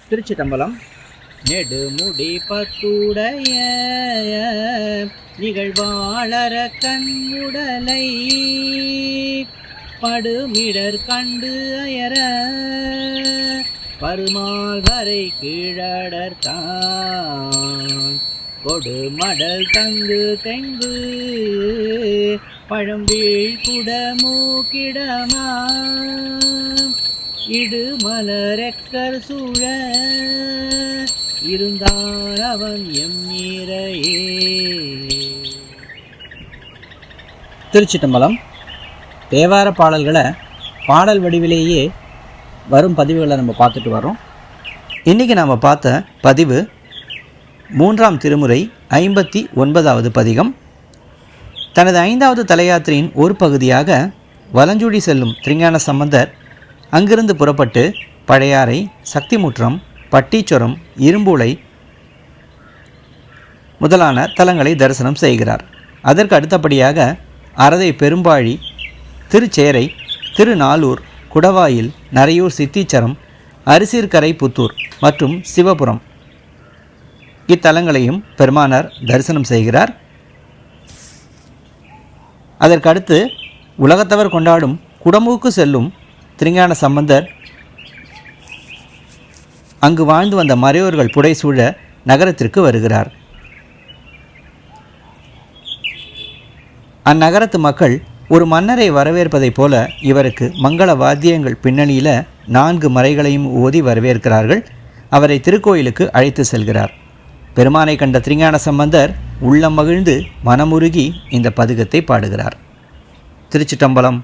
திருச்சிட்டம்பலம். நெடுமுடி பத்துடைய நிகழ்வாளர கண்முடலை படுமிடர் கண்டு அயர பருமால்வரை கீழடர்தான் கொடுமடல் தங்கு தெங்கு பழம்பீழ் குடமூக்கிடமா இடு மலரெக்கர் சூழ இருந்தார் அவன் எம்மீரையே. திருச்சிட்டம்பலம். தேவார பாடல்களை பாடல் வடிவிலேயே வரும் பதிவுகளை நம்ம பார்த்துட்டு வரோம். இன்றைக்கி நாம் பார்த்த பதிவு 3ஆம் திருமுறை 59வது பதிகம். தனது 5வது தலையாத்திரையின் ஒரு பகுதியாக வலஞ்சுழி செல்லும் திருஞான சம்பந்தர் அங்கிருந்து புறப்பட்டு பழையாறை, சக்திமுற்றம், பட்டீச்சுரம், இரும்புலை முதலான தலங்களை தரிசனம் செய்கிறார். அதற்கு அடுத்தபடியாக அரதை பெரும்பாழி, திருச்சேரை, திருநாளூர், குடவாயில், நரையூர் சித்தீச்சரம், அரிசீர்கரை புத்தூர் மற்றும் சிவபுரம் இத்தலங்களையும் பெருமானார் தரிசனம் செய்கிறார். அதற்கடுத்து உலகத்தவர் கொண்டாடும் குடமூக்கு செல்லும் திருஞான சம்பந்தர் அங்கு வாழ்ந்து வந்த மறையோர்கள் புடைசூழ நகரத்திற்கு வருகிறார். அந்நகரத்து மக்கள் ஒரு மன்னரை வரவேற்பதைப் போல இவருக்கு மங்கள வாத்தியங்கள் பின்னணியில் 4 மறைகளையும் ஓதி வரவேற்கிறார்கள். அவரை திருக்கோயிலுக்கு அழைத்து செல்கிறார். பெருமானை கண்ட திருஞான சம்பந்தர் உள்ளம் மகிழ்ந்து மனமுருகி இந்த பதிகத்தை பாடுகிறார். திருச்சிட்டம்பலம்.